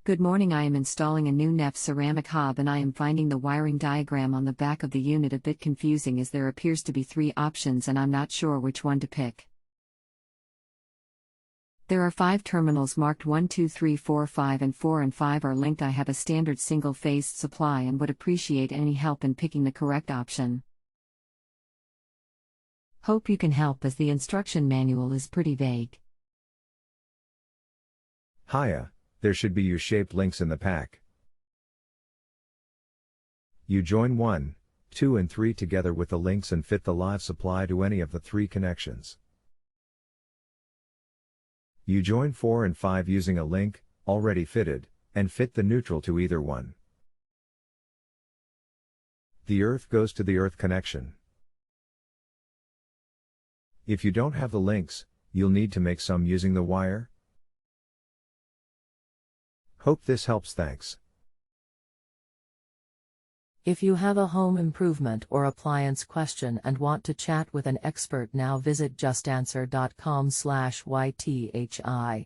Good morning. I am installing a new Neff ceramic hob and I am finding the wiring diagram on the back of the unit a bit confusing as there appears to be 3 options and I'm not sure which one to pick. There are 5 terminals marked 1, 2, 3, 4, 5 and 4 and 5 are linked. I have a standard single-phased supply and would appreciate any help in picking the correct option. Hope you can help as the instruction manual is pretty vague. Hiya, there should be U-shaped links in the pack. You join 1, 2 and 3 together with the links and fit the live supply to any of the 3 connections. You join 4 and 5 using a link, already fitted, and fit the neutral to either one. The earth goes to the earth connection. If you don't have the links, you'll need to make some using the wire. Hope this helps. Thanks. If you have a home improvement or appliance question and want to chat with an expert now, visit justanswer.com/ythi.